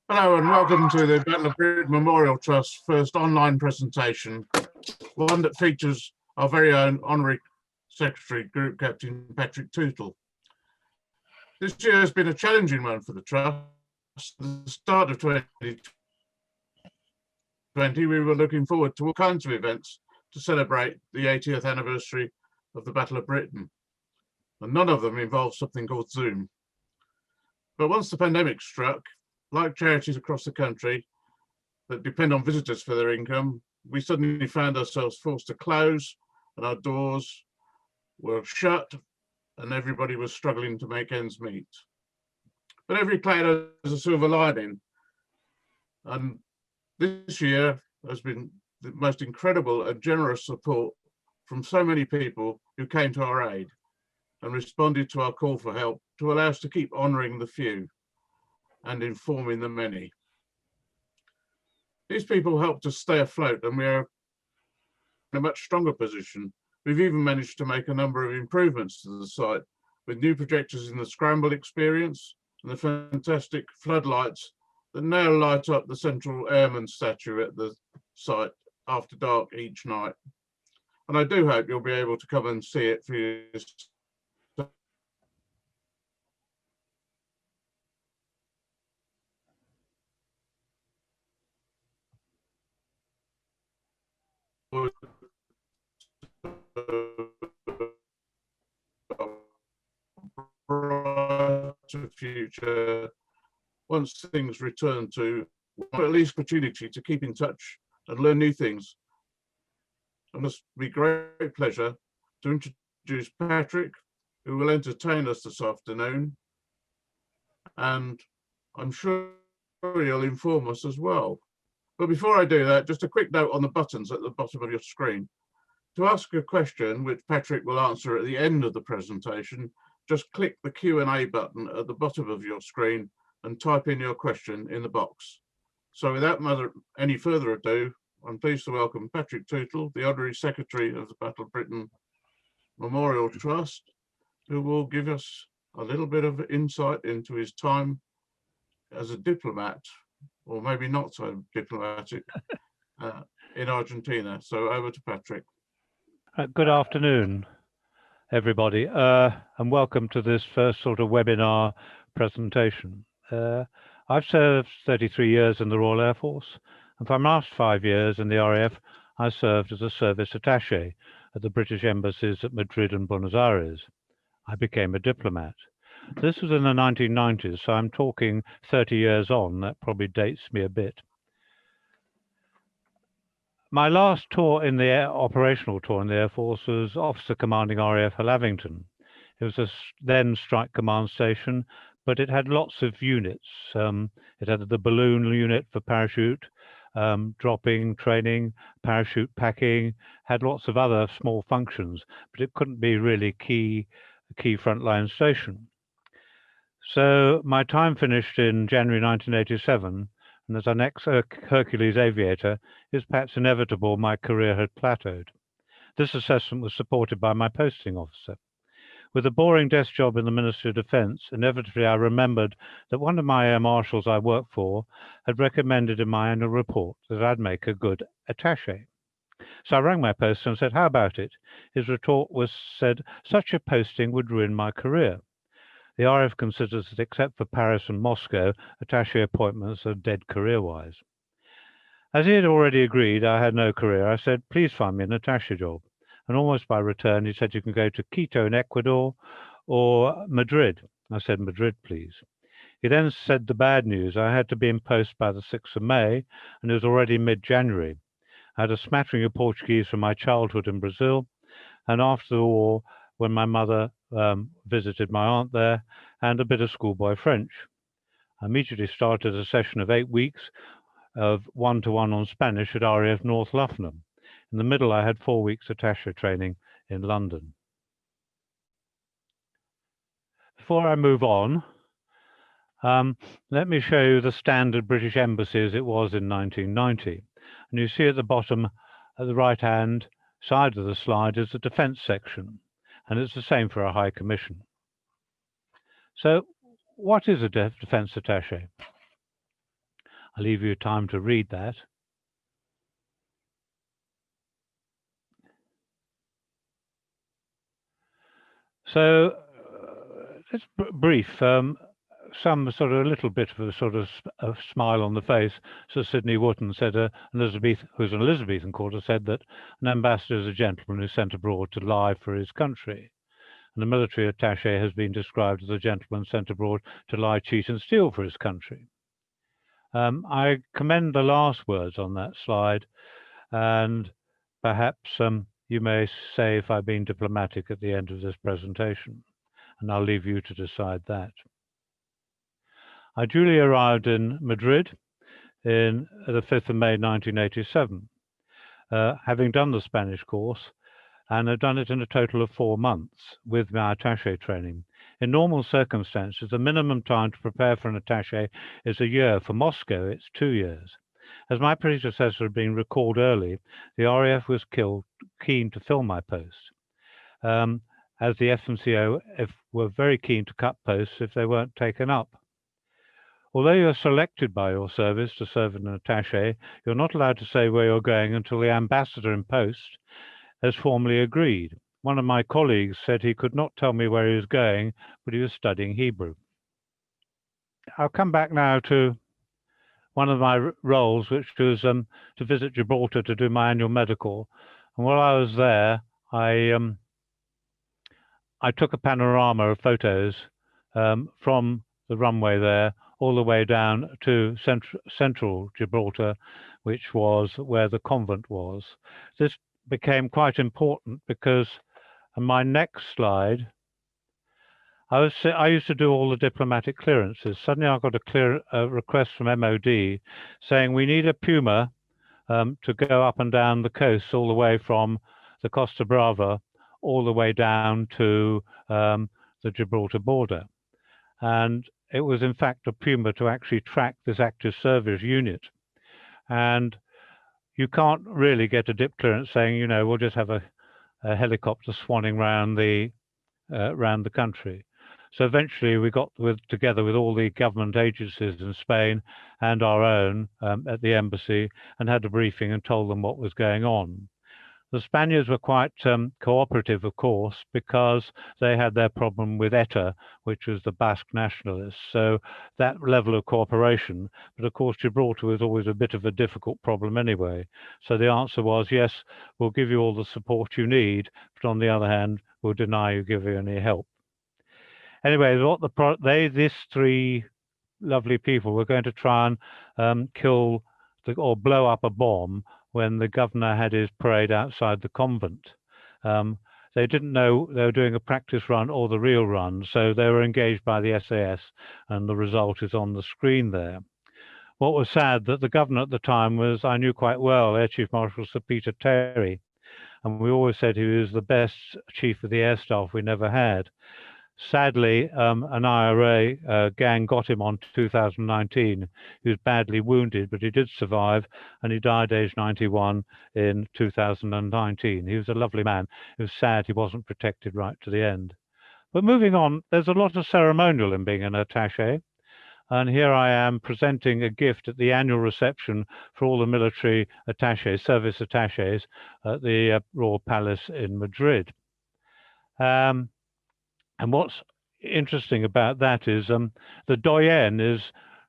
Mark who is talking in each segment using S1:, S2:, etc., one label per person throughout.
S1: Hello and welcome to the Battle of Britain Memorial Trust first online presentation, one that features our very own Honorary Secretary, Group Captain Patrick Tootal. This year has been a challenging one for the Trust. At the start of 2020, we were looking forward to all kinds of events to celebrate the 80th anniversary of the Battle of Britain, and none of them involved something called Zoom. But once the pandemic struck, like charities across the country that depend on visitors for their income, we suddenly found ourselves forced to close and our doors were shut and everybody was struggling to make ends meet. But every cloud has a silver lining. And this year has been the most incredible and generous support from so many people who came to our aid and responded to our call for help to allow us to keep honouring the few and informing the many. These people helped us stay afloat, and we are in a much stronger position. We've even managed to make a number of improvements to the site with new projectors in the scramble experience and the fantastic floodlights that now light up the Central Airman statue at the site after dark each night. And I do hope you'll be able to come and see it for yourself. Future once things return to at least opportunity to keep in touch and learn new things. It must be great pleasure to introduce Patrick, who will entertain us this afternoon, and I'm sure he'll inform us as well. But before I do that, just a quick note on the buttons at the bottom of your screen. To ask a question, which Patrick will answer at the end of the presentation, just click the Q&A button at the bottom of your screen and type in your question in the box. So without any further ado, I'm pleased to welcome Patrick Tootal, the Honorary Secretary of the Battle of Britain Memorial Trust, who will give us a little bit of insight into his time as a diplomat, or maybe not so diplomatic, in Argentina. So over to Patrick.
S2: Good afternoon, everybody, and welcome to this first sort of webinar presentation. I've served 33 years in the Royal Air Force, and for my last 5 years in the RAF, I served as a service attaché at the British embassies at Madrid and Buenos Aires. I became a diplomat. This was in the 1990s, so I'm talking 30 years on. That probably dates me a bit. My last tour in the operational tour in the Air Force was Officer Commanding RAF Lavington. It was a then Strike Command station, but it had lots of units. It had the balloon unit for parachute dropping, training, parachute packing, had lots of other small functions, but it couldn't be really key frontline station. So my time finished in January 1987, and as an ex-Hercules aviator, it's perhaps inevitable my career had plateaued. This assessment was supported by my posting officer. With a boring desk job in the Ministry of Defence, inevitably I remembered that one of my air marshals I worked for had recommended in my annual report that I'd make a good attaché. So I rang my poster and said, how about it? His retort said, such a posting would ruin my career. The RAF considers that except for Paris and Moscow, attaché appointments are dead career-wise. As he had already agreed I had no career, I said, please find me an attaché job. And almost by return, he said, you can go to Quito in Ecuador or Madrid. I said, Madrid, please. He then said the bad news. I had to be in post by the 6th of May, and it was already mid-January. I had a smattering of Portuguese from my childhood in Brazil, and after the war, when my mother visited my aunt there, and a bit of schoolboy French. I immediately started a session of 8 weeks of one-to-one on Spanish at RAF North Luffenham. In the middle, I had 4 weeks attaché training in London. Before I move on, let me show you the standard British embassy as it was in 1990. And you see at the bottom, at the right-hand side of the slide, is the defence section. And it's the same for a High Commission. So what is a defence attaché? I'll leave you time to read that. So it's brief. Some sort of a little bit of a sort of a smile on the face. So Sidney Wotton said, Elizabeth, who's an Elizabethan quarter, said that an ambassador is a gentleman who's sent abroad to lie for his country. And a military attaché has been described as a gentleman sent abroad to lie, cheat and steal for his country. I commend the last words on that slide, and perhaps you may say if I've been diplomatic at the end of this presentation, and I'll leave you to decide that. I duly arrived in Madrid in the 5th of May 1987, having done the Spanish course, and I've done it in a total of 4 months with my attaché training. In normal circumstances, the minimum time to prepare for an attaché is a year. For Moscow, it's 2 years. As my predecessor had been recalled early, the RAF was keen to fill my post, as the FMCO were very keen to cut posts if they weren't taken up. Although you're selected by your service to serve in an attaché, you're not allowed to say where you're going until the ambassador in post has formally agreed. One of my colleagues said he could not tell me where he was going, but he was studying Hebrew. I'll come back now to one of my roles, which was to visit Gibraltar to do my annual medical. And while I was there, I took a panorama of photos from the runway there all the way down to central Gibraltar, which was where the convent was. This became quite important because on my next slide, I used to do all the diplomatic clearances. Suddenly I got a request from MOD saying we need a Puma to go up and down the coast all the way from the Costa Brava all the way down to the Gibraltar border. And it was in fact a Puma to actually track this active service unit. And you can't really get a dip clearance saying, you know, we'll just have a helicopter swanning around the country. So eventually we got together with all the government agencies in Spain and our own at the embassy and had a briefing and told them what was going on. The Spaniards were quite cooperative, of course, because they had their problem with ETA, which was the Basque nationalists. So that level of cooperation, but of course Gibraltar was always a bit of a difficult problem anyway. So the answer was, yes, we'll give you all the support you need, but on the other hand, we'll deny you give you any help. Anyway, these three lovely people were going to try and kill or blow up a bomb when the governor had his parade outside the convent. They didn't know they were doing a practice run or the real run, so they were engaged by the SAS, and the result is on the screen there. What was sad that the governor at the time was, I knew quite well, Air Chief Marshal Sir Peter Terry, and we always said he was the best chief of the air staff we never had. Sadly, an IRA gang got him on 2019. He was badly wounded, but he did survive, and he died aged 91 in 2019. He was a lovely man. It was sad he wasn't protected right to the end. But moving on, there's a lot of ceremonial in being an attaché. And here I am presenting a gift at the annual reception for all the military attachés, service attachés at the Royal Palace in Madrid. And what's interesting about that is the doyen is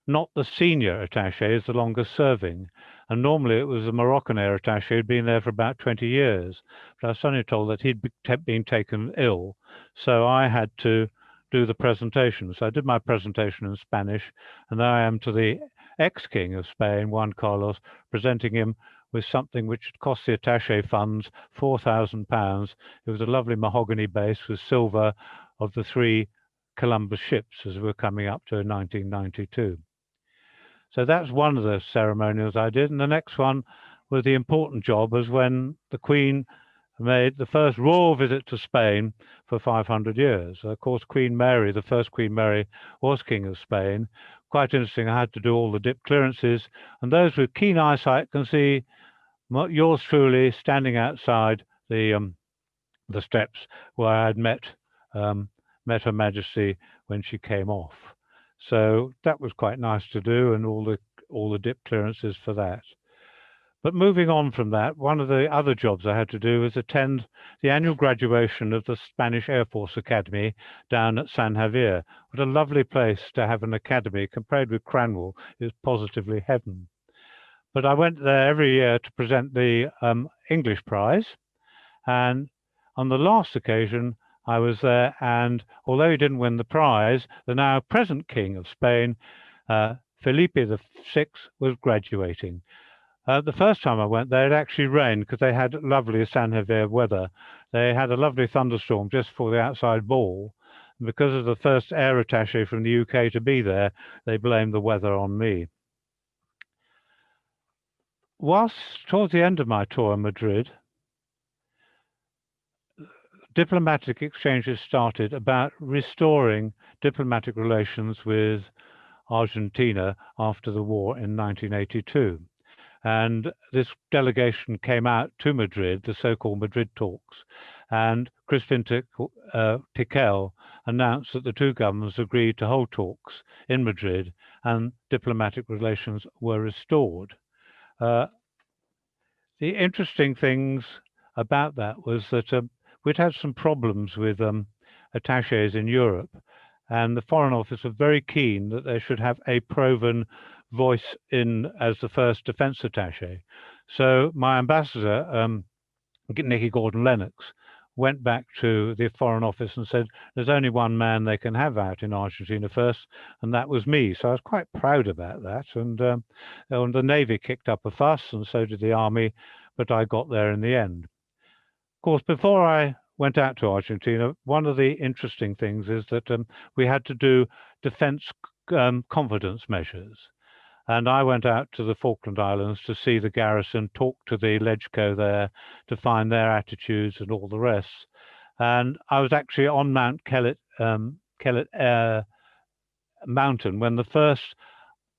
S2: not the senior attaché, it's the longest serving. And normally it was the Moroccan air attaché who'd been there for about 20 years. But I was suddenly told that he'd been taken ill. So I had to do the presentation. So I did my presentation in Spanish, and now I am to the ex-king of Spain, Juan Carlos, presenting him with something which had cost the attaché funds £4,000. It was a lovely mahogany base with silver of the 3 Columbus ships as we were coming up to 1992. So that's one of the ceremonials I did. And the next one was the important job, was when the Queen made the first royal visit to Spain for 500 years. Of course, Queen Mary, the first Queen Mary, was King of Spain. Quite interesting, I had to do all the dip clearances. And those with keen eyesight can see yours truly standing outside the steps where I had met Her Majesty when she came off. So that was quite nice to do, and all the all the dip clearances for that. But moving on from that, one of the other jobs I had to do was attend the annual graduation of the Spanish Air Force Academy down at San Javier. What a lovely place to have an academy. Compared with Cranwell, it's positively heaven. But I went there every year to present the English prize. And on the last occasion, I was there, and although he didn't win the prize, the now present King of Spain, Felipe VI, was graduating. The first time I went there, it actually rained because they had lovely San Javier weather. They had a lovely thunderstorm just for the outside ball. And because of the first air attaché from the UK to be there, they blamed the weather on me. Whilst towards the end of my tour in Madrid, diplomatic exchanges started about restoring diplomatic relations with Argentina after the war in 1982. And this delegation came out to Madrid, the so-called Madrid talks, and Crispin Tootal announced that the two governments agreed to hold talks in Madrid and diplomatic relations were restored. The interesting things about that was that we'd had some problems with attachés in Europe, and the Foreign Office were very keen that they should have a proven voice in as the first defence attaché. So my ambassador, Nicky Gordon-Lennox, went back to the Foreign Office and said, there's only one man they can have out in Argentina first, and that was me. So I was quite proud about that. And the Navy kicked up a fuss, and so did the Army, but I got there in the end. Of course, before I went out to Argentina, one of the interesting things is that we had to do defence confidence measures. And I went out to the Falkland Islands to see the garrison, talk to the Legco there to find their attitudes and all the rest. And I was actually on Mount Kellet Mountain when the first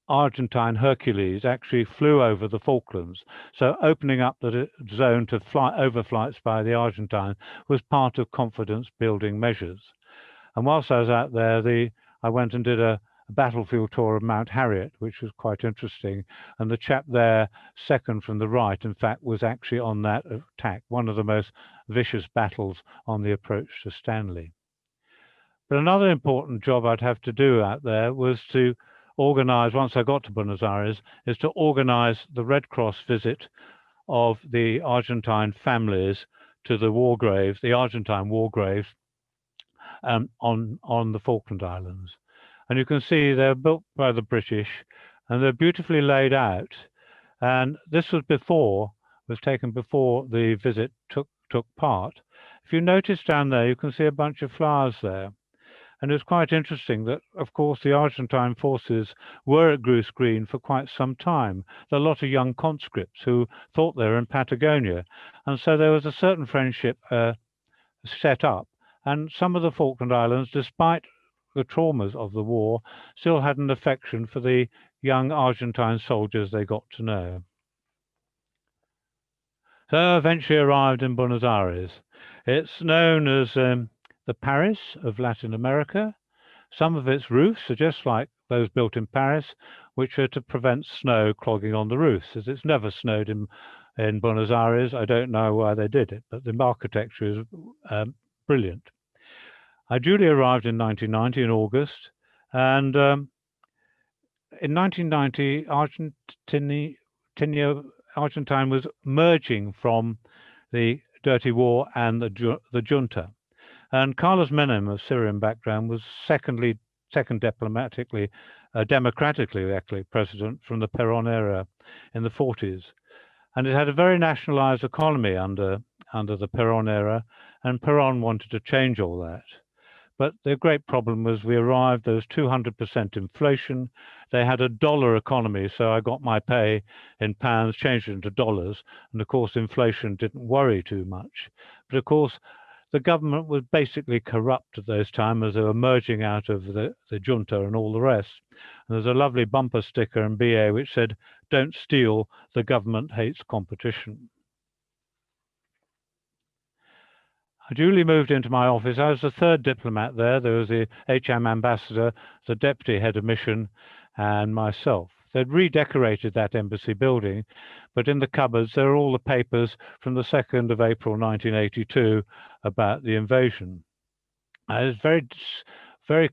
S2: Argentine Hercules actually flew over the Falklands. So opening up the zone to overflights by the Argentine was part of confidence building measures. And whilst I was out there, I went and did a battlefield tour of Mount Harriet, which was quite interesting. And the chap there, second from the right, in fact, was actually on that attack, one of the most vicious battles on the approach to Stanley. But another important job I'd have to do out there was to organize, once I got to Buenos Aires, is to organize the Red Cross visit of the Argentine families to the war graves, the Argentine war graves on the Falkland Islands. And you can see they're built by the British and they're beautifully laid out. And this was taken before the visit took part. If you notice down there, you can see a bunch of flowers there. And it's quite interesting that, of course, the Argentine forces were at Goose Green for quite some time. There are a lot of young conscripts who thought they were in Patagonia. And so there was a certain friendship set up. And some of the Falkland Islands, despite the traumas of the war, still had an affection for the young Argentine soldiers they got to know. So I eventually arrived in Buenos Aires. It's known as the Paris of Latin America. Some of its roofs are just like those built in Paris, which are to prevent snow clogging on the roofs. As it's never snowed in Buenos Aires, I don't know why they did it, but the architecture is brilliant. I duly arrived in 1990 in August, and in 1990, Argentina was merging from the dirty war and the junta. And Carlos Menem, of Syrian background, was second democratically actually president from the Peron era in the 40s. And it had a very nationalized economy under the Peron era, and Peron wanted to change all that. But the great problem was we arrived, there was 200% inflation. They had a dollar economy, so I got my pay in pounds, changed it into dollars. And of course, inflation didn't worry too much. But of course, the government was basically corrupt at those times as they were merging out of the junta and all the rest. And there's a lovely bumper sticker in BA which said, "Don't steal, the government hates competition." I duly moved into my office. I was the third diplomat there. There was the HM ambassador, the deputy head of mission, and myself. They'd redecorated that embassy building, but in the cupboards there are all the papers from the 2nd of April 1982 about the invasion. It's very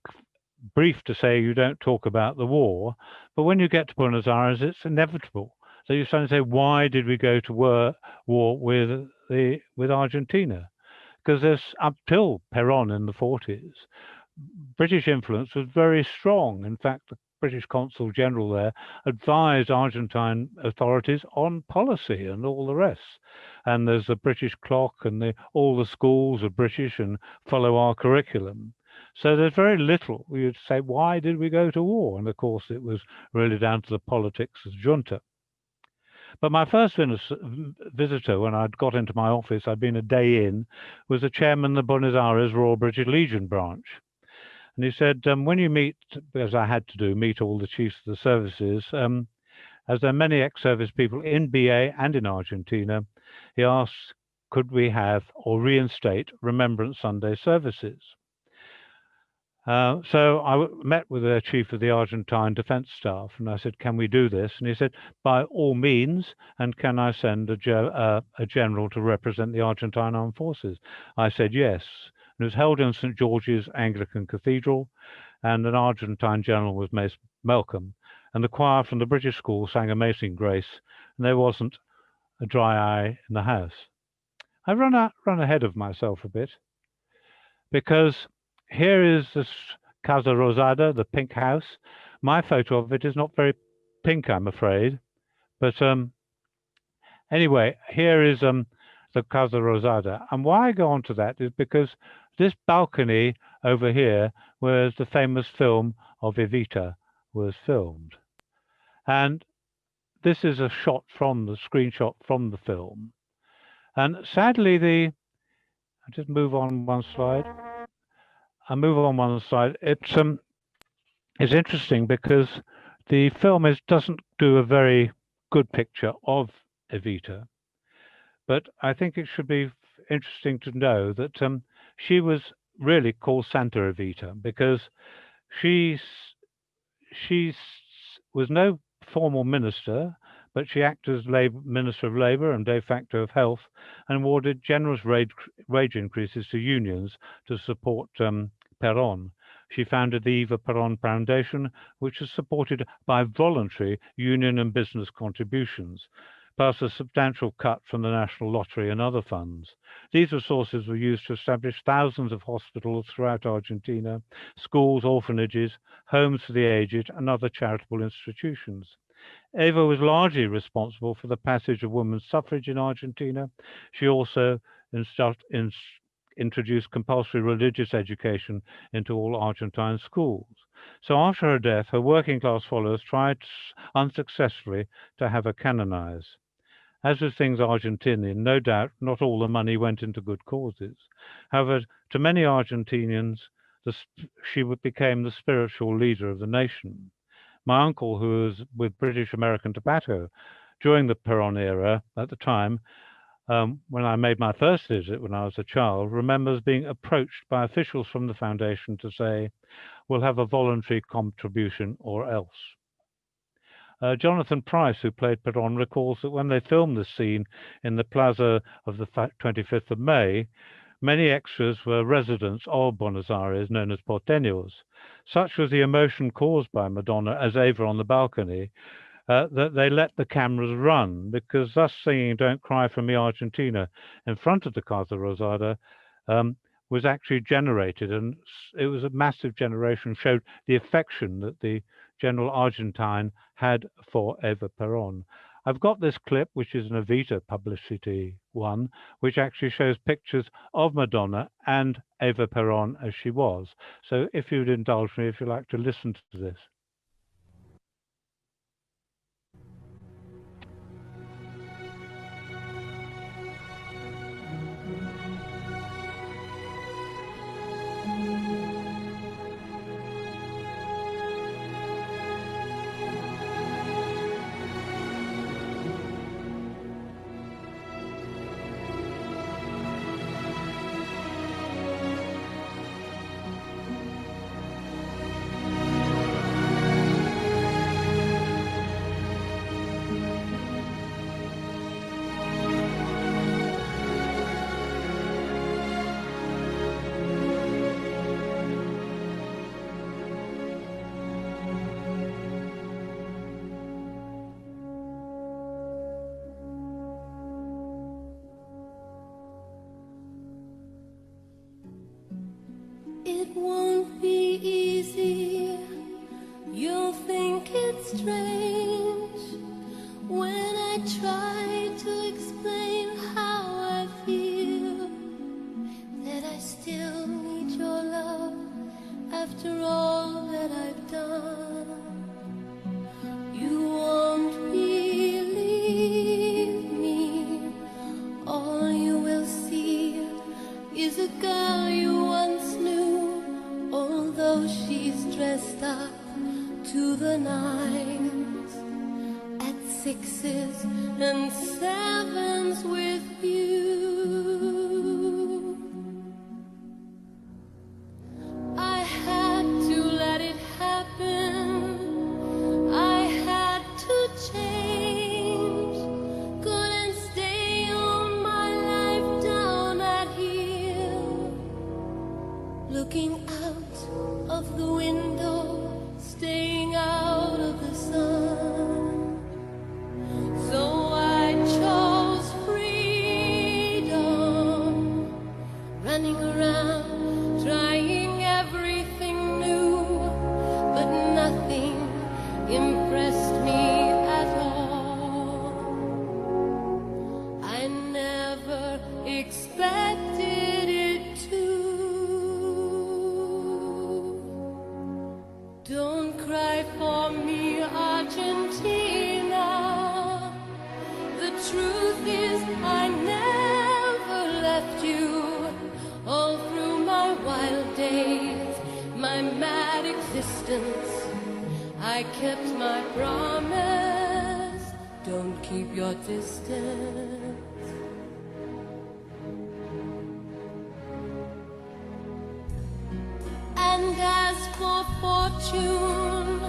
S2: brief to say you don't talk about the war, but when you get to Buenos Aires, it's inevitable. So you suddenly say, why did we go to war with Argentina? Because there's up till Perón in the 40s, British influence was very strong. In fact, the British consul general there advised Argentine authorities on policy and all the rest. And there's the British clock, and all the schools are British and follow our curriculum. So there's very little. You'd say, why did we go to war? And of course, it was really down to the politics of junta. But my first visitor, when I'd got into my office, I'd been a day in, was the chairman of the Buenos Aires Royal British Legion branch. And he said, when you meet, as I had to do, meet all the chiefs of the services, as there are many ex-service people in BA and in Argentina, he asked, could we have or reinstate Remembrance Sunday services? So I met with the chief of the Argentine Defence Staff, and I said, can we do this? And he said, by all means, and can I send a general to represent the Argentine Armed Forces? I said, yes. And it was held in St. George's Anglican Cathedral, and an Argentine general was Mace Malcolm, and the choir from the British school sang Amazing Grace, and there wasn't a dry eye in the house. I run ahead of myself a bit, because here is this Casa Rosada, the pink house. My photo of it is not very pink, I'm afraid. But anyway, here is the Casa Rosada. And why I go on to that is because this balcony over here, where the famous film of Evita was filmed. And this is a shot from the screenshot from the film. And sadly, I'll just move on one slide. I move on one slide. It's interesting because the film doesn't do a very good picture of Evita, but I think it should be interesting to know that she was really called Santa Evita because she was no formal minister, but she acted as Minister of Labour and de facto of Health, and awarded generous wage increases to unions to support Perón. She founded the Eva Perón Foundation, which is supported by voluntary union and business contributions, plus a substantial cut from the National Lottery and other funds. These resources were used to establish thousands of hospitals throughout Argentina, schools, orphanages, homes for the aged, and other charitable institutions. Eva was largely responsible for the passage of women's suffrage in Argentina. She also introduced compulsory religious education into all Argentine schools. So after her death, her working class followers tried unsuccessfully to have her canonized. As with things Argentinian, no doubt not all the money went into good causes. However, to many Argentinians, she became the spiritual leader of the nation. My uncle, who was with British American Tobacco during the Perón era at the time, when I made my first visit when I was a child, remembers being approached by officials from the foundation to say, we'll have a voluntary contribution or else. Jonathan Price, who played Perón, recalls that when they filmed the scene in the plaza of the 25th of May, many extras were residents of Buenos Aires, known as porteños. Such was the emotion caused by Madonna as Eva on the balcony, that they let the cameras run, because thus singing Don't Cry for Me Argentina in front of the Casa Rosada was actually generated, and it was a massive generation, showed the affection that the General Argentine had for Eva Perón. I've got this clip, which is an Evita publicity one, which actually shows pictures of Madonna and Eva Perón as she was. So if you'd indulge me, if you'd like to listen to this.
S3: won't be easy. You'll think it's strange when I try to explain how I feel, that I still need your love after all that I've done. You won't believe me. All you will see is a girl you once knew, although she's dressed up to the nines, at sixes and sevens with you. I had to let it happen. I had to change. Couldn't stay on my life down at heel, looking out of the window, staying out of the sun. So I chose freedom, running around, trying everything new, but nothing impressed me at all. I never expected it to. Don't cry for me, Argentina. The truth is I never left you. All through my wild days, my mad existence, I kept my promise. Don't keep your distance. And as for fortune,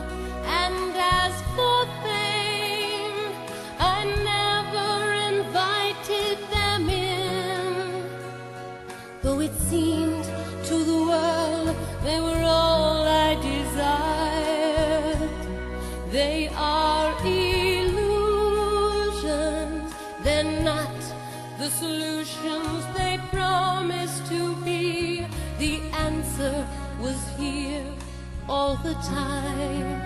S3: and as for fame, I never invited them in, though it seemed to the world they were all I desired. They are illusions, they're not the solutions they promised to be. The answer was here all the time.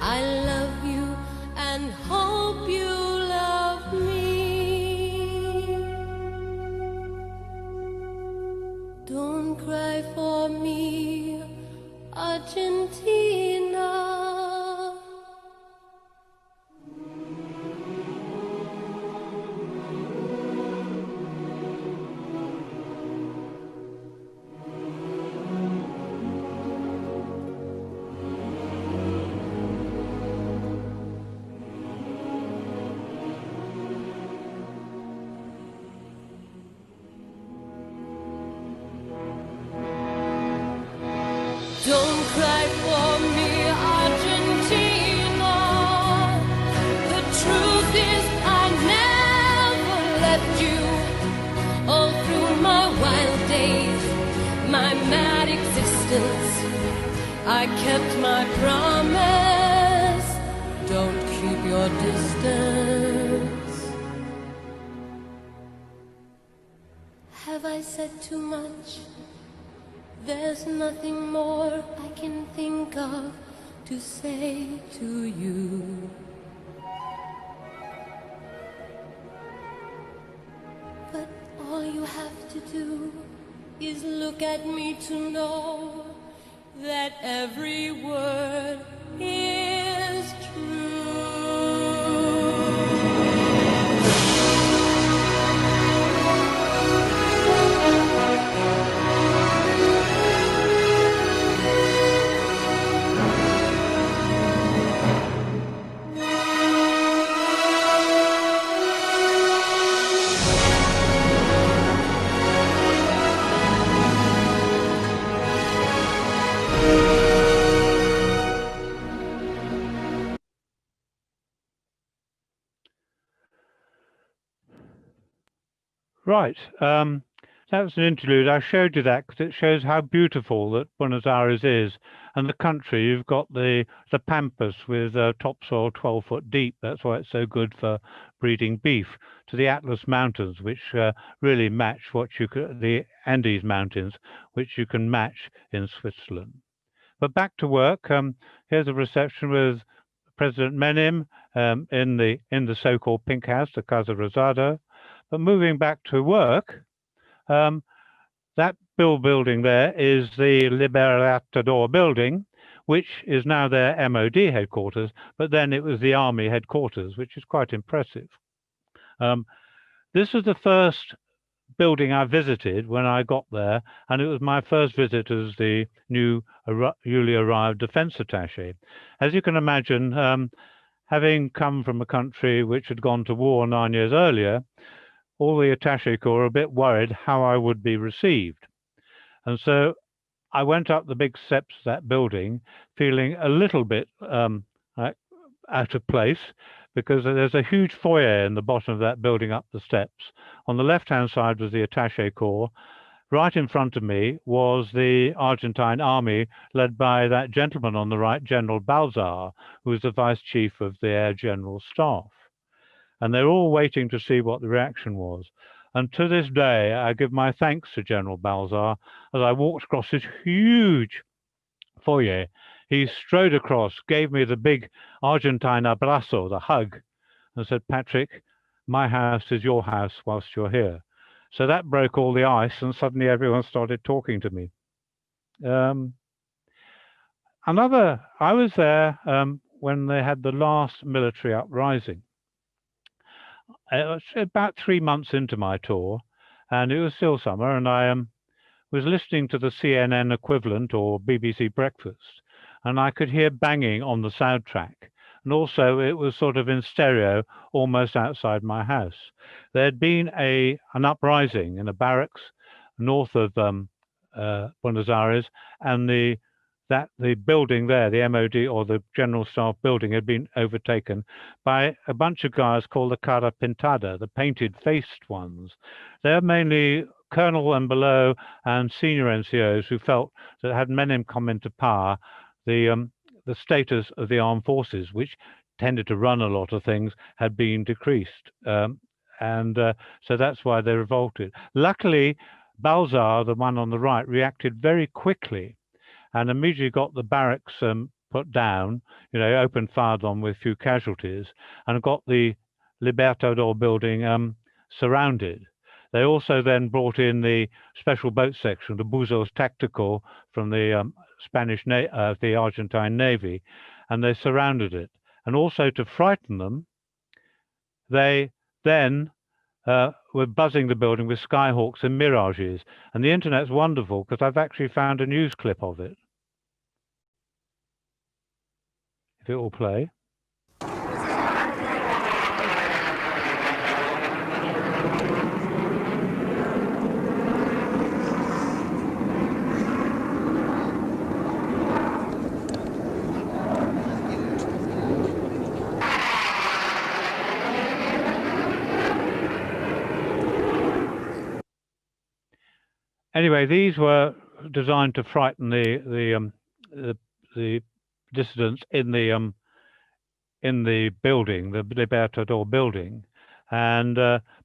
S3: I love you and hope you love me. Don't cry for me, Argentina. Don't cry for me, Argentina. The truth is I never left you. All through my wild days, my mad existence, I kept my promise. Don't keep your distance. Have I said too much? There's nothing more I can think of to say to you. But all you have to do is look at me to know that every word is true.
S2: Right. That's an interlude. I showed you that because it shows how beautiful that Buenos Aires is. And the country, you've got the pampas with topsoil 12-foot deep. That's why it's so good for breeding beef. To the Atlas Mountains, which really match what you could, the Andes Mountains, which you can match in Switzerland. But back to work. Here's a reception with President Menem in the so-called Pink House, the Casa Rosada. But moving back to work, that building there is the Libertador building, which is now their MOD headquarters, but then it was the Army headquarters, which is quite impressive. This was the first building I visited when I got there, and it was my first visit as the newly arrived Defence Attaché. As you can imagine, having come from a country which had gone to war 9 years earlier, all the attaché corps were a bit worried how I would be received. And so I went up the big steps of that building feeling a little bit out of place, because there's a huge foyer in the bottom of that building up the steps. On the left-hand side was the attaché corps. Right in front of me was the Argentine army led by that gentleman on the right, General Balzar, who was the vice chief of the Air General Staff. And they're all waiting to see what the reaction was. And to this day, I give my thanks to General Balzar as I walked across this huge foyer. He strode across, gave me the big Argentine abrazo, the hug, and said, "Patrick, my house is your house whilst you're here." So that broke all the ice, and suddenly everyone started talking to me. I was there when they had the last military uprising. It was about 3 months into my tour, and it was still summer, and I was listening to the CNN equivalent or BBC Breakfast, and I could hear banging on the soundtrack. And also it was sort of in stereo almost outside my house. There had been an uprising in a barracks north of Buenos Aires, and the building there, the MOD or the General Staff building, had been overtaken by a bunch of guys called the Cara Pintada, the painted-faced ones. They're mainly colonel and below and senior NCOs who felt that had Menem come into power, the status of the armed forces, which tended to run a lot of things, had been decreased. So that's why they revolted. Luckily, Balzar, the one on the right, reacted very quickly and immediately got the barracks put down, opened fire on with few casualties, and got the Libertador building surrounded. They also then brought in the special boat section, the Buzos Tactical, from the the Argentine Navy, and they surrounded it. And also to frighten them, they then were buzzing the building with skyhawks and mirages. And the internet's wonderful because I've actually found a news clip of it. If it will play. Anyway, these were designed to frighten the dissidents in the building, the Libertador building, and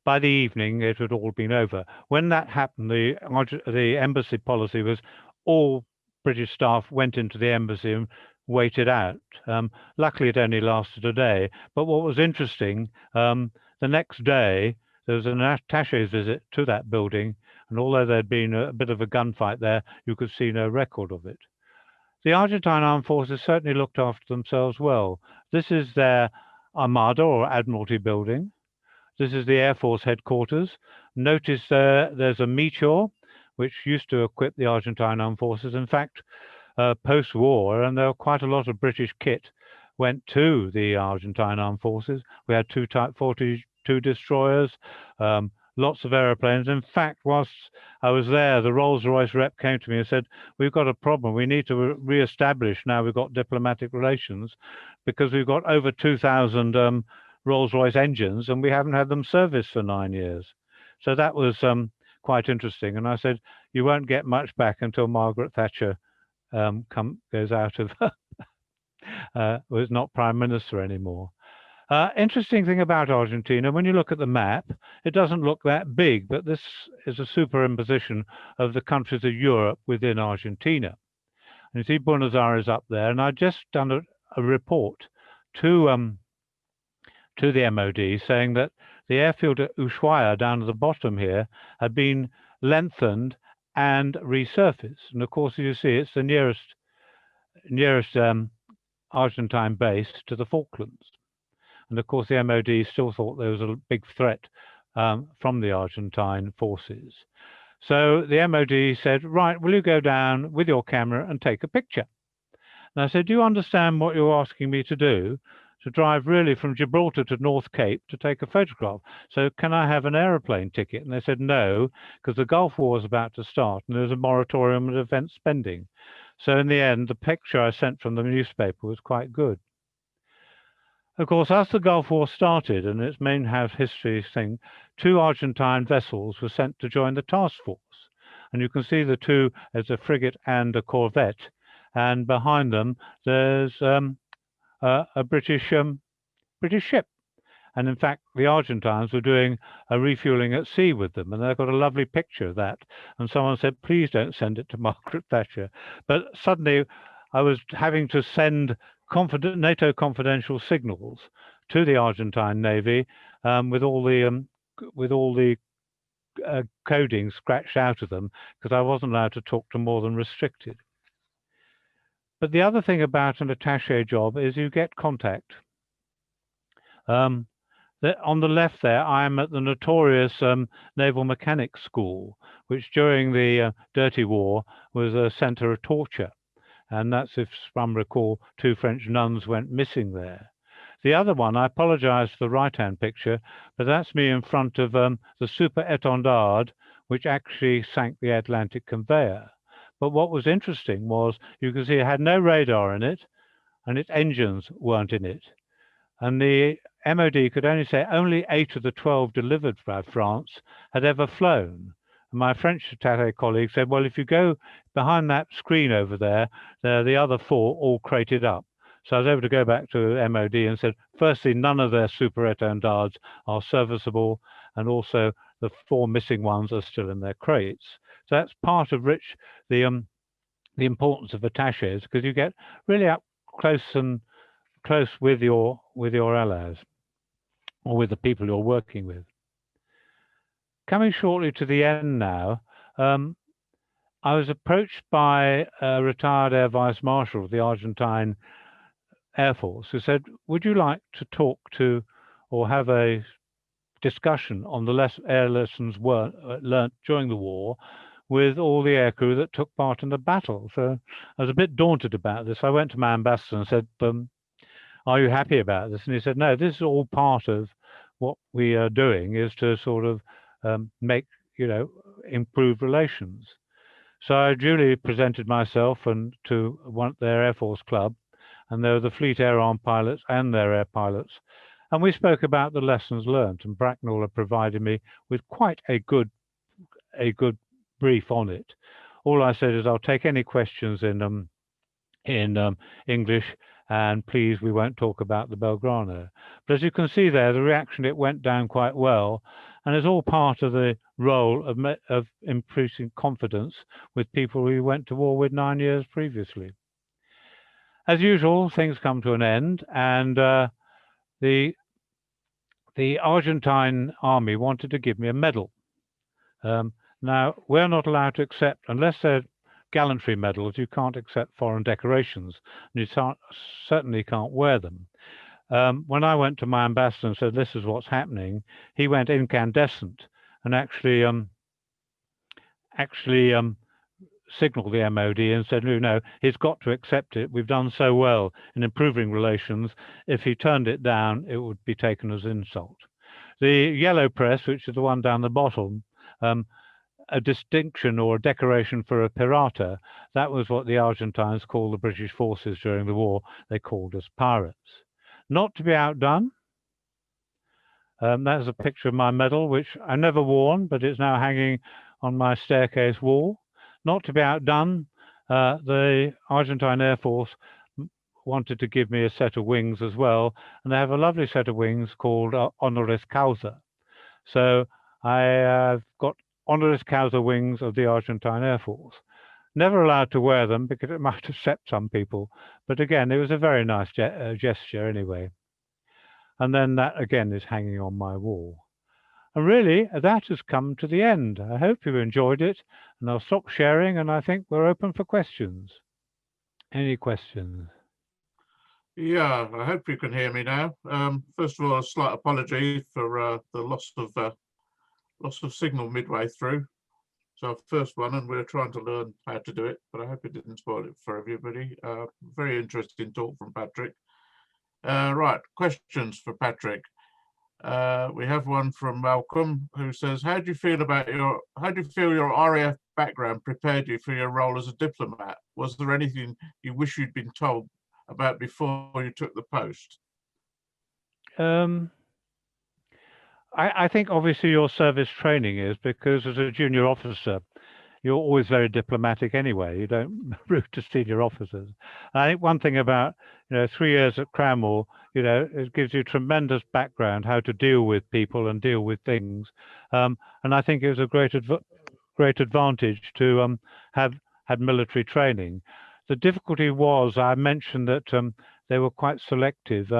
S2: by the evening it had all been over. When that happened, the embassy policy was all British staff went into the embassy and waited out. Luckily, it only lasted a day. But what was interesting, the next day there was an attaché visit to that building. And although there'd been a bit of a gunfight there, you could see no record of it. The Argentine Armed Forces certainly looked after themselves well. This is their Armada or Admiralty building. This is the Air Force headquarters. Notice there's a Meteor, which used to equip the Argentine Armed Forces. In fact, post-war, and there were quite a lot of British kit went to the Argentine Armed Forces. We had 2 Type 42 destroyers, lots of aeroplanes. In fact, whilst I was there, the Rolls-Royce rep came to me and said, "We've got a problem. We need to re-establish now we've got diplomatic relations because we've got over 2,000 Rolls-Royce engines and we haven't had them serviced for 9 years." So that was quite interesting. And I said, you won't get much back until Margaret Thatcher goes out of, was not Prime Minister anymore. Interesting thing about Argentina, when you look at the map, it doesn't look that big, but this is a superimposition of the countries of Europe within Argentina. And you see Buenos Aires up there, and I'd just done a report to the MOD saying that the airfield at Ushuaia down at the bottom here had been lengthened and resurfaced. And of course, as you see, it's the nearest Argentine base to the Falklands. And of course, the MOD still thought there was a big threat from the Argentine forces. So the MOD said, right, will you go down with your camera and take a picture? And I said, do you understand what you're asking me to do? To drive really from Gibraltar to North Cape to take a photograph. So can I have an aeroplane ticket? And they said no, because the Gulf War was about to start and there was a moratorium on defense spending. So in the end, the picture I sent from the newspaper was quite good. Of course, as the Gulf War started, and its main house history thing, 2 Argentine vessels were sent to join the task force. And you can see the 2 as a frigate and a corvette. And behind them, there's a British ship. And in fact, the Argentines were doing a refueling at sea with them. And they've got a lovely picture of that. And someone said, please don't send it to Margaret Thatcher. But suddenly I was having to send NATO confidential signals to the Argentine Navy with all the coding scratched out of them, because I wasn't allowed to talk to more than restricted. But the other thing about an attaché job is you get contact. On the left there, I am at the notorious Naval Mechanics School, which during the Dirty War was a centre of torture. And that's, if some recall, 2 French nuns went missing there. The other one, I apologize for the right-hand picture, but that's me in front of the Super Étendard, which actually sank the Atlantic conveyor. But what was interesting was you can see it had no radar in it, and its engines weren't in it. And the MOD could only say only 8 of the 12 delivered by France had ever flown. And my French attaché colleague said, well, if you go behind that screen over there, the other 4 all crated up. So I was able to go back to MOD and said, firstly, none of their Super Étendards are serviceable, and also the 4 missing ones are still in their crates. So that's part of the importance of attachés, because you get really up close with your allies, or with the people you're working with. Coming shortly to the end now, I was approached by a retired Air Vice Marshal of the Argentine Air Force who said, would you like to talk to or have a discussion on the air lessons learnt during the war with all the aircrew that took part in the battle? So I was a bit daunted about this. I went to my ambassador and said, are you happy about this? And he said, no, this is all part of what we are doing, is to sort of make, improve relations. So I duly presented myself and to their Air Force club, and there were the Fleet Air Arm pilots and their air pilots. And we spoke about the lessons learned, and Bracknell had provided me with quite a good brief on it. All I said is, I'll take any questions in English, and please, we won't talk about the Belgrano. But as you can see there, the reaction, it went down quite well. And it's all part of the role of increasing confidence with people who went to war with 9 years previously. As usual, things come to an end, and the Argentine army wanted to give me a medal. Now, we're not allowed to accept, unless they're gallantry medals, you can't accept foreign decorations, and you certainly can't wear them. When I went to my ambassador and said, this is what's happening, he went incandescent and actually signaled the MOD and said, no, he's got to accept it. We've done so well in improving relations. If he turned it down, it would be taken as insult. The yellow press, which is the one down the bottom, a distinction or a decoration for a pirata, that was what the Argentines called the British forces during the war. They called us pirates. Not to be outdone, that's a picture of my medal, which I never worn, but it's now hanging on my staircase wall. Not to be outdone, the Argentine Air Force wanted to give me a set of wings as well, and they have a lovely set of wings called honoris causa. So I have got honoris causa wings of the Argentine Air Force. Never allowed to wear them because it might upset some people, but again, it was a very nice gesture anyway. And then that again is hanging on my wall. And really, that has come to the end. I hope you enjoyed it, and I'll stop sharing, and I think we're open for questions. Any questions?
S1: Yeah, I hope you can hear me now. First of all, a slight apology for the loss of signal midway through. It's our first one, and we're trying to learn how to do it, but I hope it didn't spoil it for everybody. Very interesting talk from Patrick. Right, questions for Patrick. We have one from Malcolm, who says, how do you feel your RAF background prepared you for your role as a diplomat? Was there anything you wish you'd been told about before you took the post?
S2: I think obviously your service training is, because as a junior officer, you're always very diplomatic anyway. You don't root to senior officers. I think one thing about 3 years at Cranmore, it gives you tremendous background how to deal with people and deal with things. And I think it was a great advantage to have had military training. The difficulty was, I mentioned that they were quite selective.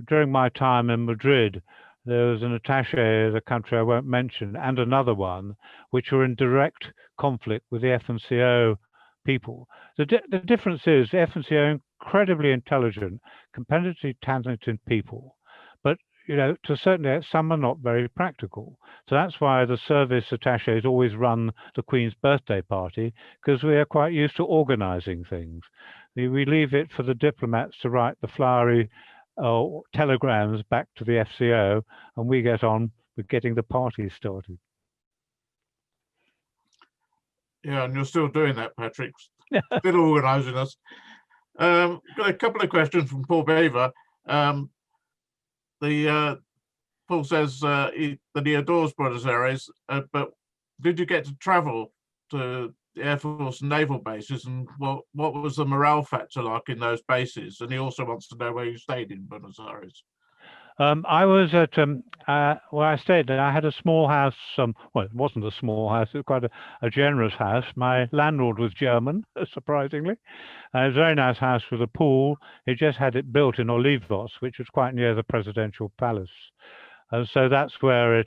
S2: During my time in Madrid, there was an attaché, the country I won't mention, and another one, which were in direct conflict with the FNCO people. The difference is the FNCO are incredibly intelligent, competitively talented people, but to a certain extent, some are not very practical. So that's why the service attachés always run the Queen's birthday party, because we are quite used to organizing things. We leave it for the diplomats to write the flowery telegrams back to the FCO, and we get on with getting the party started.
S1: Yeah, and you're still doing that, Patrick. Still organising us. Got a couple of questions from Paul Beaver. Paul says that he adores Buenos Aires, but did you get to travel to the Air Force and naval bases, and what was the morale factor like in those bases? And he also wants to know where you stayed in Buenos Aires.
S2: I was at where I stayed. I had a small house. Well, it wasn't a small house. It was quite a generous house. My landlord was German, surprisingly. It was a very nice house with a pool. He just had it built in Olivos, which was quite near the presidential palace. So that's where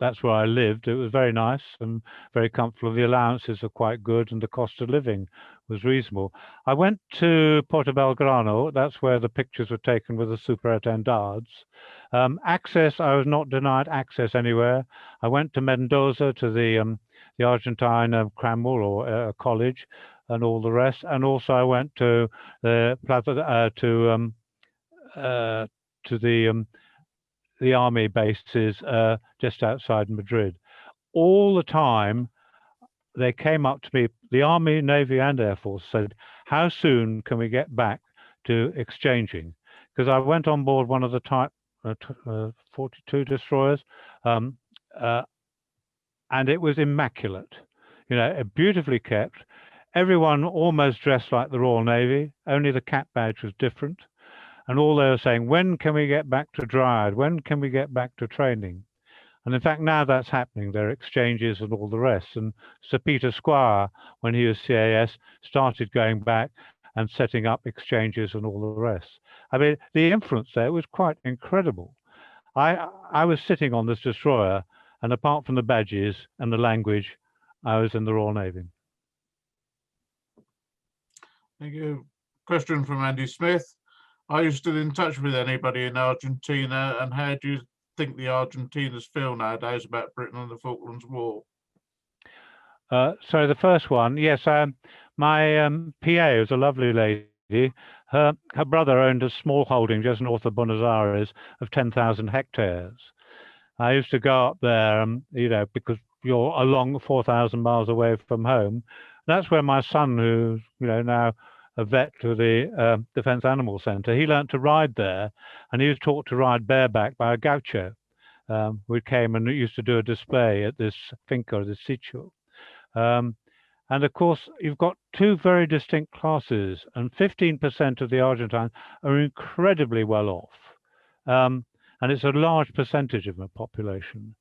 S2: that's where I lived. It was very nice and very comfortable. The allowances are quite good, and the cost of living was reasonable. I went to Porto Belgrano. That's where the pictures were taken with the superintendents. Access, I was not denied access anywhere. I went to Mendoza, to the Argentine Cranmore or college, and all the rest. And also I went to the the army bases just outside Madrid. All the time, they came up to me, the Army, Navy, and Air Force said, how soon can we get back to exchanging? Because I went on board one of the Type 42 destroyers, and it was immaculate, beautifully kept. Everyone almost dressed like the Royal Navy, only the cap badge was different. And all they were saying, when can we get back to Dryad? When can we get back to training? And in fact, now that's happening. There are exchanges and all the rest. And Sir Peter Squire, when he was CAS, started going back and setting up exchanges and all the rest. I mean, the influence there was quite incredible. I was sitting on this destroyer, and apart from the badges and the language, I was in the Royal Navy.
S1: Thank you. Question from Andy Smith. Are you still in touch with anybody in Argentina, and how do you think the Argentinians feel nowadays about Britain and the Falklands War?
S2: So the first one, yes, my PA was a lovely lady. Her brother owned a small holding just north of Buenos Aires of 10,000 hectares. I used to go up there, because you're along 4,000 miles away from home. That's where my son, who's now a vet to the Defence Animal Centre, he learnt to ride there, and he was taught to ride bareback by a gaucho. We came and used to do a display at this finca, this sitio. And of course, you've got two very distinct classes, and 15% of the Argentines are incredibly well off. And it's a large percentage of the population.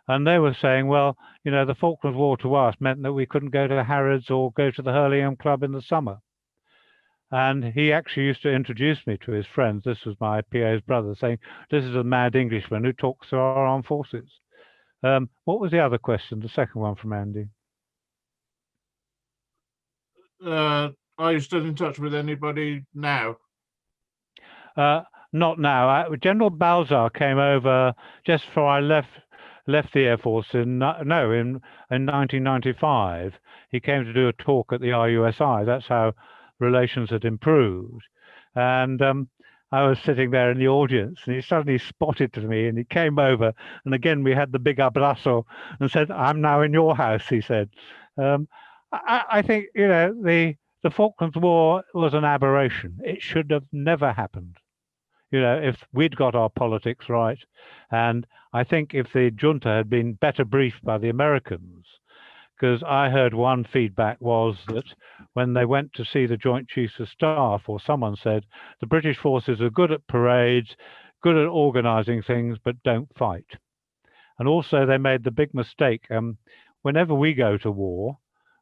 S2: And they were saying, well, you know, the Falklands War to us meant that we couldn't go to Harrods or go to the Hurlingham Club in the summer. And he actually used to introduce me to his friends. This was my PA's brother, saying, this is a mad Englishman who talks to our armed forces. What was the other question, the second one from Andy?
S1: Are you still in touch with anybody now?
S2: Not now. General Balzar came over just before I left the Air Force in 1995. He came to do a talk at the RUSI. That's how relations had improved. And I was sitting there in the audience, and he suddenly spotted to me, and he came over, and again we had the big abrazo, and said, "I'm now in your house," he said. I think, you know, the Falklands War was an aberration. It should have never happened. You know, if we'd got our politics right, and I think if the junta had been better briefed by the Americans, because I heard one feedback was that when they went to see the Joint Chiefs of Staff, or someone said, the British forces are good at parades, good at organizing things, but don't fight. And also they made the big mistake. Whenever we go to war,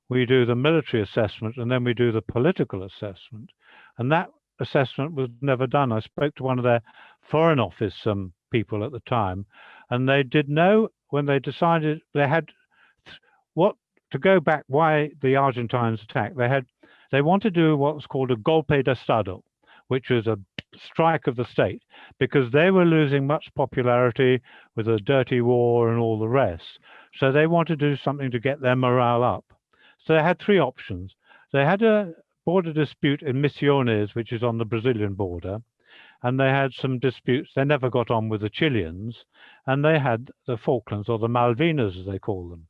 S2: we do the military assessment and then we do the political assessment. And that assessment was never done. I spoke to one of their Foreign Office people at the time, and they did know when they decided they had what to go back, why the Argentines attacked. They wanted to do what's called a golpe de Estado, which was a strike of the state, because they were losing much popularity with the dirty war and all the rest. So they wanted to do something to get their morale up. So they had three options. They had a border dispute in Misiones, which is on the Brazilian border, and they had some disputes. They never got on with the Chileans, and they had the Falklands, or the Malvinas as they call them.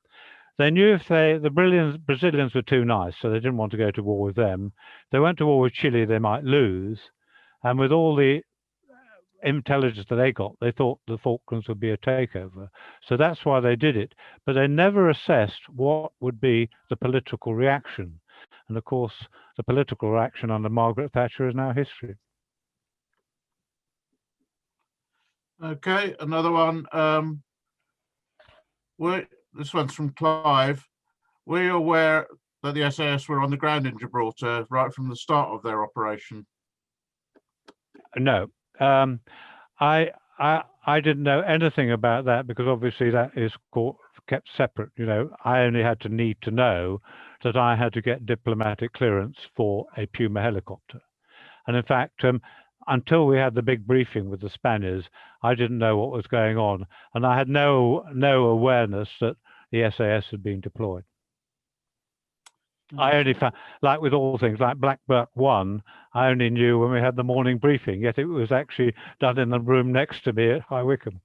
S2: They knew if the Brazilians were too nice, so they didn't want to go to war with them. If they went to war with Chile, they might lose. And with all the intelligence that they got, they thought the Falklands would be a takeover. So that's why they did it. But they never assessed what would be the political reaction. And of course, the political reaction under Margaret Thatcher is now history.
S1: Okay, another one. This one's from Clive. Were you aware that the SAS were on the ground in Gibraltar right from the start of their operation?
S2: No, I didn't know anything about that, because obviously that is kept separate. You know, I only had to need to know that I had to get diplomatic clearance for a Puma helicopter. And in fact, until we had the big briefing with the Spaniards, I didn't know what was going on, and I had no awareness that the SAS had been deployed. I only found, like with all things, like Blackburn 1, I only knew when we had the morning briefing, yet it was actually done in the room next to me at High Wycombe.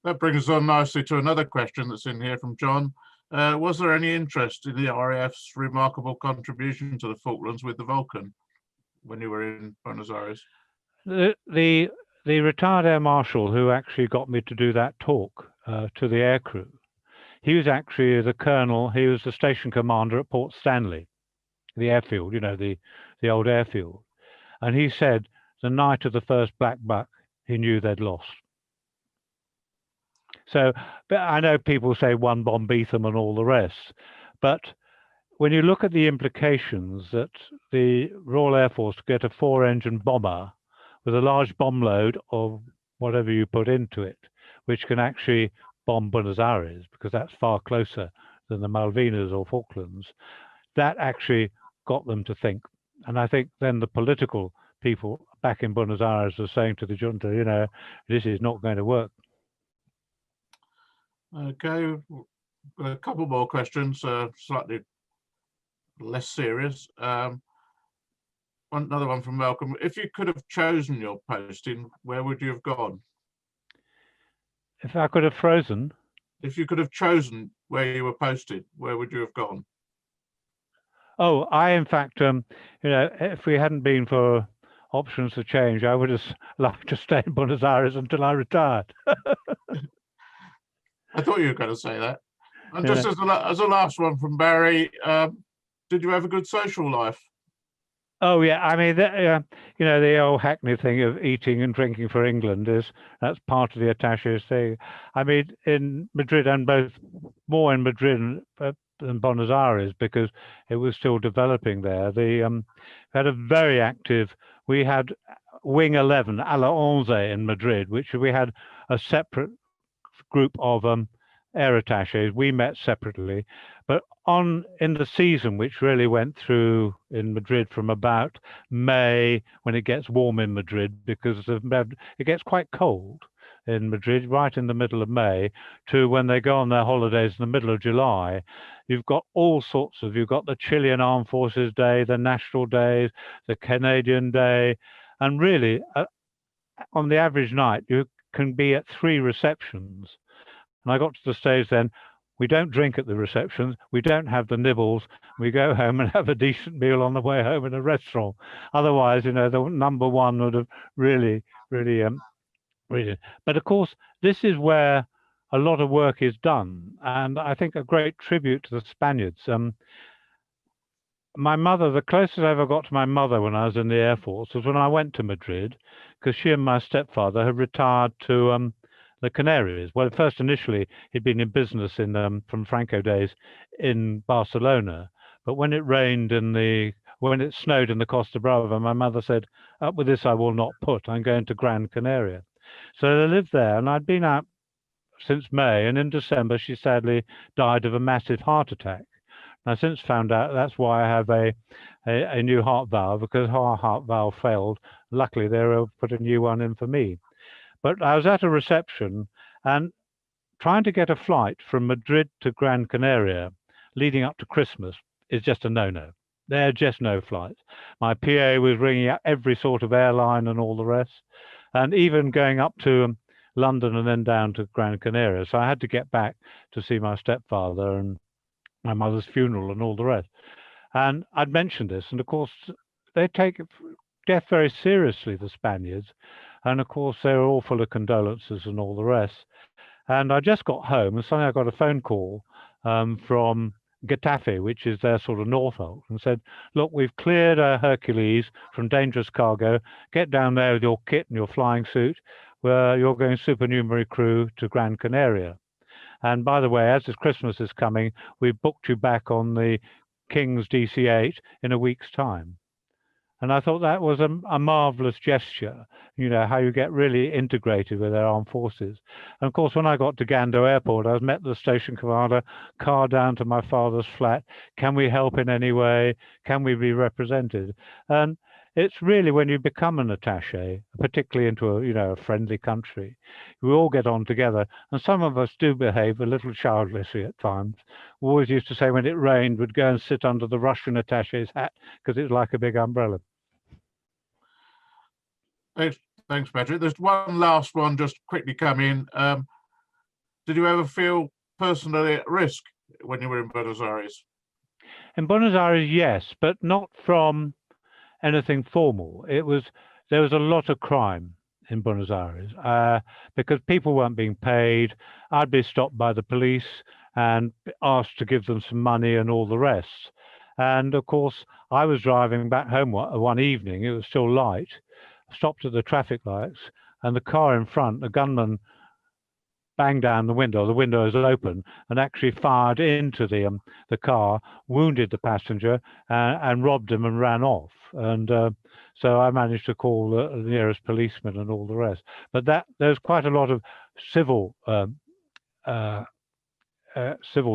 S1: That brings us on nicely to another question that's in here from John. Was there any interest in the RAF's remarkable contribution to the Falklands with the Vulcan when you were in Buenos Aires?
S2: The retired Air Marshal who actually got me to do that talk to the aircrew, he was actually the colonel. He was the station commander at Port Stanley, the airfield, you know, the old airfield. And he said the night of the first black buck, he knew they'd lost. So, but I know people say one bomb beat them and all the rest, but when you look at the implications that the Royal Air Force get a 4-engine bomber with a large bomb load of whatever you put into it, which can actually bomb Buenos Aires, because that's far closer than the Malvinas or Falklands, that actually got them to think. And I think then the political people back in Buenos Aires are saying to the junta, you know, this is not going to work.
S1: Okay, a couple more questions, slightly less serious. Another one from Malcolm. If you could have chosen your posting, where would you have gone?
S2: If I could have frozen?
S1: If you could have chosen where you were posted, where would you have gone?
S2: Oh, I, in fact, you know, if we hadn't been for options to change, I would have liked to stay in Buenos Aires until I retired.
S1: I thought you were going to say that. And
S2: Yeah.
S1: just as a last one from Barry, did you have a good social life?
S2: Oh yeah, I mean, the old Hackney thing of eating and drinking for England that's part of the attaché's thing. I mean, in Madrid and more in Madrid than Buenos Aires because it was still developing there. Had a very active. We had Wing 11, a la 11 in Madrid, which we had a separate group of air attachés. We met separately, but in the season, which really went through in Madrid from about May, when it gets warm in Madrid, because it gets quite cold in Madrid, right in the middle of May, to when they go on their holidays in the middle of July. You've got you've got the Chilean Armed Forces Day, the National Days, the Canadian Day, and really, on the average night, you can be at 3 receptions. And I got to the stage then, we don't drink at the receptions, we don't have the nibbles, we go home and have a decent meal on the way home in a restaurant. Otherwise, the number one would have really. But of course, this is where a lot of work is done. And I think a great tribute to the Spaniards. My mother, the closest I ever got to my mother when I was in the Air Force was when I went to Madrid, because she and my stepfather had retired to the Canaries. Well, first initially he'd been in business from Franco days in Barcelona, but when it snowed in the Costa Brava, my mother said, "Up with this I will not put. I'm going to Gran Canaria." So they lived there, and I'd been out since May, and in December she sadly died of a massive heart attack. And I've since found out that's why I have a new heart valve, because her heart valve failed. Luckily, they were able to put a new one in for me. But I was at a reception and trying to get a flight from Madrid to Gran Canaria leading up to Christmas is just a no-no. There are just no flights. My PA was ringing up every sort of airline and all the rest, and even going up to London and then down to Gran Canaria. So I had to get back to see my stepfather and my mother's funeral and all the rest. And I'd mentioned this, and of course, they take death very seriously, the Spaniards. And of course, they were all full of condolences and all the rest. And I just got home, and suddenly I got a phone call from Getafe, which is their sort of Norfolk, and said, "Look, we've cleared a Hercules from dangerous cargo. Get down there with your kit and your flying suit, where you're going supernumerary crew to Gran Canaria. And by the way, as this Christmas is coming, we've booked you back on the King's DC-8 in a week's time." And I thought that was a marvelous gesture, how you get really integrated with their armed forces. And of course, when I got to Gando Airport, I was met the station commander, car down to my father's flat. Can we help in any way? Can we be represented? And it's really when you become an attaché, particularly into a friendly country, we all get on together. And some of us do behave a little childishly at times. We always used to say when it rained, we'd go and sit under the Russian attaché's hat because it's like a big umbrella.
S1: Thanks, Patrick. There's one last one just quickly come in. Did you ever feel personally at risk when you were in Buenos Aires?
S2: In Buenos Aires, yes, but not from anything formal. There was a lot of crime in Buenos Aires because people weren't being paid. I'd be stopped by the police and asked to give them some money and all the rest. And of course, I was driving back home one evening. It was still light. Stopped at the traffic lights, and the car in front, the gunman banged down the window was open, and actually fired into the car, wounded the passenger, and robbed him and ran off. And so I managed to call the nearest policeman and all the rest. But there's quite a lot of civil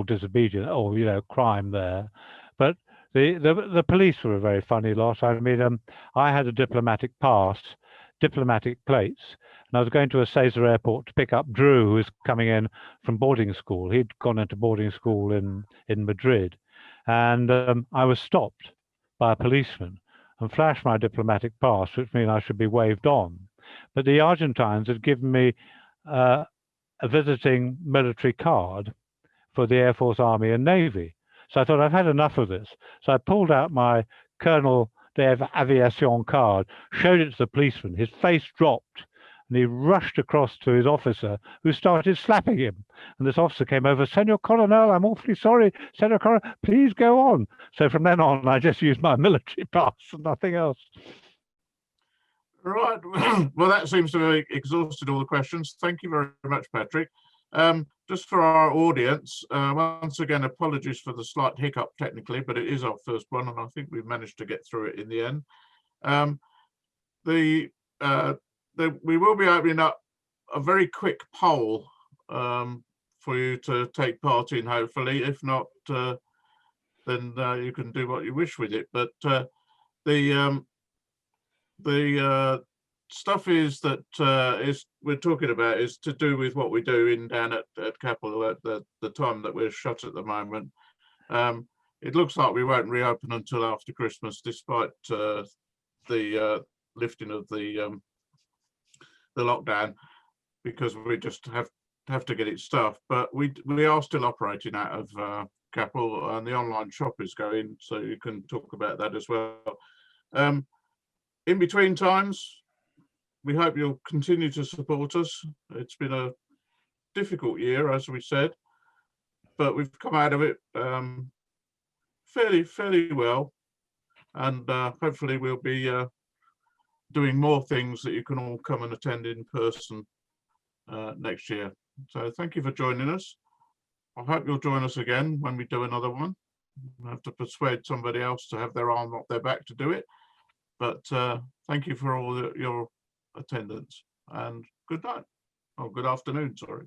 S2: disobedience or crime there. But the police were a very funny lot. I mean, I had a diplomatic pass, diplomatic plates, and I was going to Ezeiza Airport to pick up Drew, who was coming in from boarding school. He'd gone into boarding school in Madrid, and I was stopped by a policeman and flashed my diplomatic pass, which means I should be waved on. But the Argentines had given me a visiting military card for the Air Force, Army, and Navy. So I thought, I've had enough of this. So I pulled out my Colonel de Aviation card, showed it to the policeman. His face dropped, and he rushed across to his officer, who started slapping him. And this officer came over, Senor Coronel, I'm awfully sorry. Senor Coronel, please go on. So from then on, I just used my military pass and nothing else.
S1: Right. Well, that seems to have exhausted all the questions. Thank you very much, Patrick. Just for our audience, once again, apologies for the slight hiccup technically, but it is our first one, and I think we've managed to get through it in the end. We will be opening up a very quick poll for you to take part in, hopefully. If not, then you can do what you wish with it. But the stuff is that we're talking about is to do with what we do down at Capel at the time that we're shut at the moment. It looks like we won't reopen until after Christmas, despite the lifting of the lockdown, because we just have to get it staffed. But we are still operating out of Capel, and the online shop is going, so you can talk about that as well. In between times, we hope you'll continue to support us. It's been a difficult year, as we said, but we've come out of it fairly well, and hopefully we'll be doing more things that you can all come and attend in person next year. So thank you for joining us. I hope you'll join us again when we do another one. I have to persuade somebody else to have their arm up their back to do it. But thank you for all your attendance, and good night, or good afternoon, sorry.